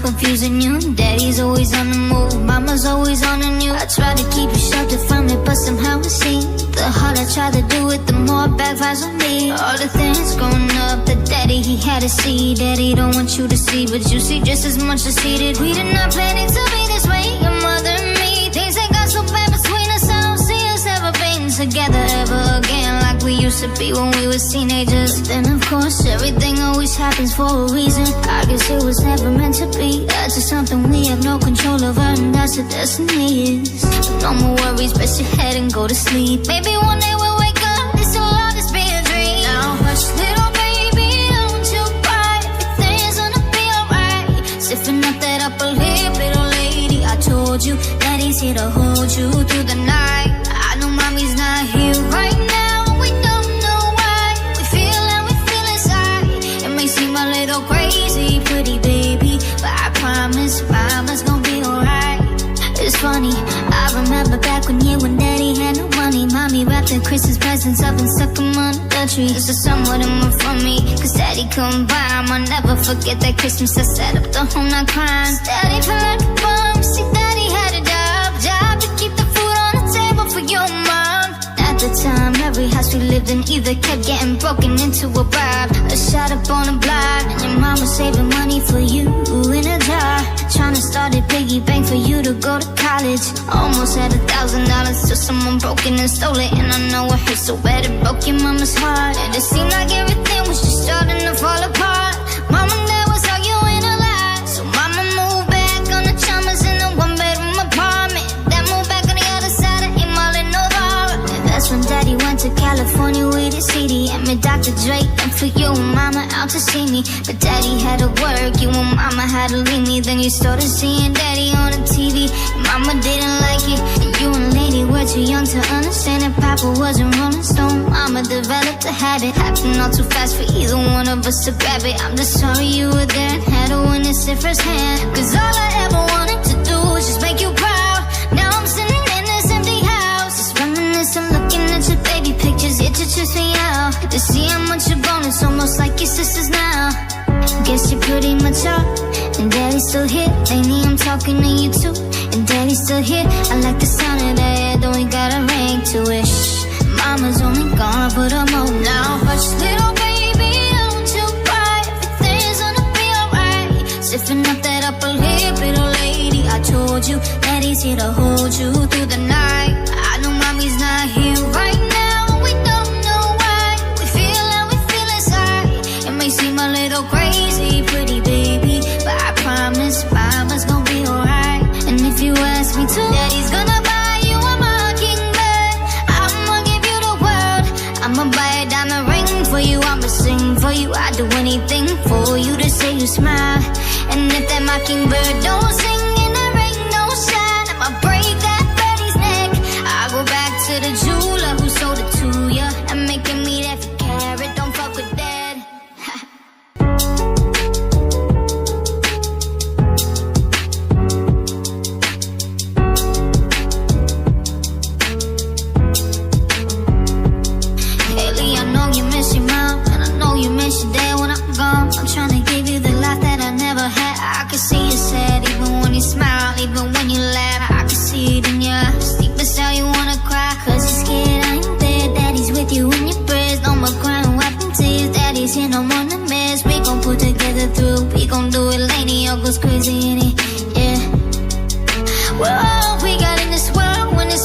Confusing you, daddy's always on the move, mama's always on the news. I try to keep you sheltered from it, but somehow it seems the harder I try to do it, the more it backfires on me. All the things growing up, the daddy he had to see, daddy don't want you to see, but you see just as much as he did. We did not plan it to be this way, your mother and me. Things that got so bad between us, I don't see us ever being together ever again like we used to be when we was teenagers. But then of course everything always happens for a reason. I guess it was never meant to be. That's just something we have no control over, and that's what destiny is. But no more worries, rest your head and go to sleep. Maybe one day we'll wake up, this will all just be a dream. Now hush little baby, don't you cry, everything's gonna be alright. Stiffen up that upper lip, little lady, I told you that he's here to hold you through the night. I know mommy's not here right now, we don't know why. We feel how we feel inside. It may seem a little crazy, pretty baby, but I promise mama's gonna be alright. It's funny, I remember back when you and daddy had no money. Mommy wrapped the Christmas presents up and stuck them under the tree. It's just somewhat of them for me, cause daddy couldn't buy them. I'll never forget that Christmas I sat up the whole night crying. Daddy felt like a bum, see daddy had a job to keep the food on the table for your mom. At the time, every house we lived in either kept getting broken into or robbed, or shot up on a block. And your mom was saving money for you in a jar, trying to start a piggy bank for you to go to college. Almost had $1,000 till someone broke in and stole it. And I know it hurt so bad it broke your mama's heart. And it seemed like everything was just starting to fall apart. Mom and dad was arguing a lot, so mama moved back on the Chalmers in a one-bedroom apartment. Dad moved back on the other side of Imal in Novara. And that's when daddy went to California with his CD and met Dr. Dre and flew you and mama out to see me. But daddy had to work, you and mama had to leave me. Then you started seeing daddy on the TV, and mama didn't like it, and you and lady were too young to understand that papa wasn't Rolling Stone. Mama developed a habit, happened all too fast for either one of us to grab it. I'm just sorry you were there and had to witness it firsthand, cause all I ever wanted to do was just make you proud. Now I'm sitting in this empty house, just reminiscing, looking at your baby pictures. It just trips me out to see how much you're grown. It's almost like your sisters now. Guess you're pretty much up, and daddy's still here. Lately I'm talking to you too, and daddy's still here. I like the sound of that, though we got a ring to it. Shh, mama's only gone for the moment. Now hush little baby, don't you cry, everything's gonna be alright. Stiffen up that upper lip, little lady, I told you that he's here to hold you through the night. I know mommy's not here right now, we don't know why. We feel how we feel inside. It may seem a little crazy, pretty baby, but I promise mama's gonna be alright. And if you ask me to, daddy's gonna buy you a mockingbird. I'ma give you the world, I'ma buy a diamond ring for you, I'ma sing for you, I'd do anything for you to say you smile. And if that mockingbird don't sing and the rain don't shine, I'ma break that birdie's neck. I go back to the jeweler who sold it to ya, and making me that for carat, don't fuck with that. Lately I know you miss your mom, and I know you miss your dad when I'm gone. I'm trying to give you the life that I never had. I can see you sad even when you smile, even when you laugh. I can see it in your eyes, deep inside you wanna cry, cause you're scared I ain't there. Daddy's with you in your prayers, no more crying, wiping tears. Daddy's here, no more nightmares. We gon' pull together through, we gon' do it. Lady, all goes crazy in it, yeah. We're all we got in this world. When it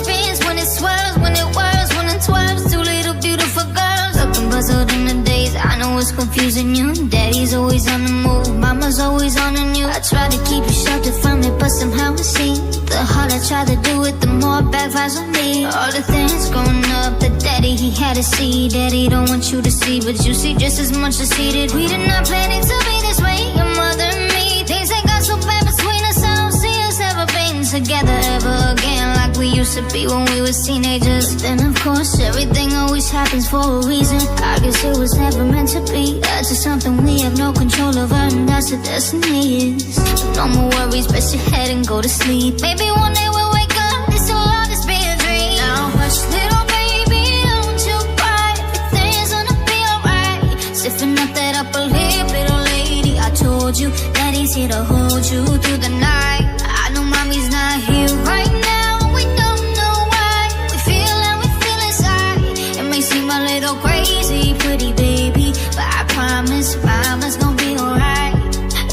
more backfires on me. All the things growing up, the daddy he had to see. Daddy don't want you to see, but you see just as much as he did. We did not plan it to be this way, your mother and me. Things ain't got so bad between us, I don't see us ever being together ever again like we used to be when we was teenagers. But then of course everything always happens for a reason. I guess it was never meant to be. That's just something we have no control over, and that's the destiny is. But no more worries, rest your head and go to sleep. Maybe one day we'll wake up, this will all just be a dream. Now hush little baby, don't you cry, everything's gonna be alright. Stiffen up that upper lip, little lady. I told you that he's here to hold you through the night. I know mommy's not here right now, we don't know why. We feel how we feel inside. It may seem a little crazy, pretty baby, but I promise mama's gonna be alright.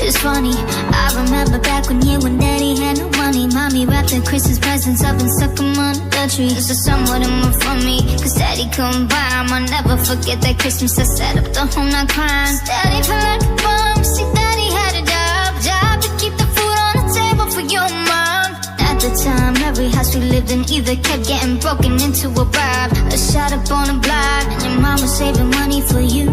It's funny, I remember back when you and daddy had no money. Mommy wrapped the Christmas presents up and stuck them under the tree. It's just somewhat of more from me, cause daddy couldn't buy 'em. I'll never forget that Christmas I sat up the whole night crying. Daddy felt like a bum, see daddy had a job to keep the food on the table for your mom. At the time, every house we lived in either kept getting broken into or robbed, or shot up on a block. And your mom was saving money for you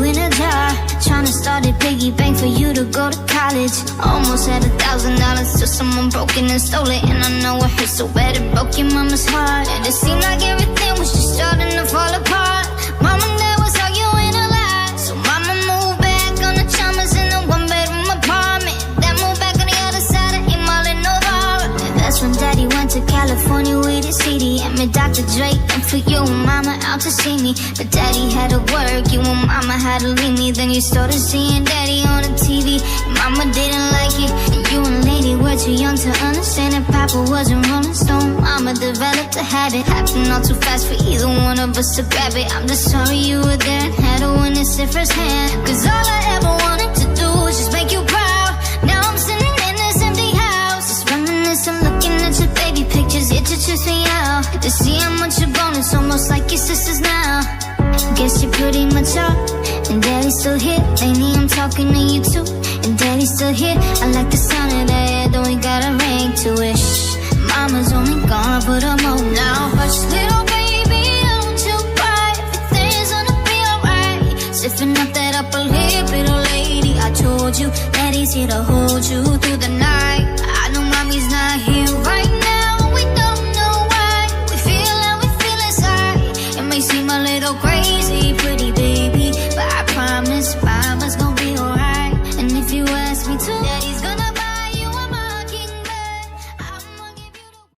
in a jar, trying to start a piggy bank for you to go to college. Almost had $1,000 till someone broke in and stole it. And I know it hurt so bad it broke your mama's heart. And it seemed like everything was just starting to fall apart. Mom and dad was arguing a lot, so mama moved back on the Chalmers in a one-bedroom apartment. Then moved back on the other side of Emil in Novara. And that's when daddy went to California with his CD and met Dr. Dre, and for you and mama out to see me. But daddy had to work, you and mama had to leave me. Then you started seeing daddy on the TV, and mama didn't like it. And you and lady were too young to understand that papa wasn't Rolling Stone. Mama developed a habit, happened all too fast for either one of us to grab it. I'm just sorry you were there and had to witness it firsthand, cause all I ever wanted to do was just make you proud. Now I'm sitting in this empty house, just reminiscing, looking at your baby pictures. It just trips me out to see how much you're grown. It's almost like your sisters now. Guess you're pretty much up, and daddy's still here. Lately I'm talking to you too, and daddy's still here. I like the sound of that, though we got a ring to it. Shh, mama's only gone for the moment. Now hush little baby, don't you cry, everything's gonna be alright. Stiffen up that upper lip, little lady. I told you that he's here to hold you through the night. I know mommy's not here right now, we don't know why. We feel how we feel inside. It may seem a little crazy, pretty baby,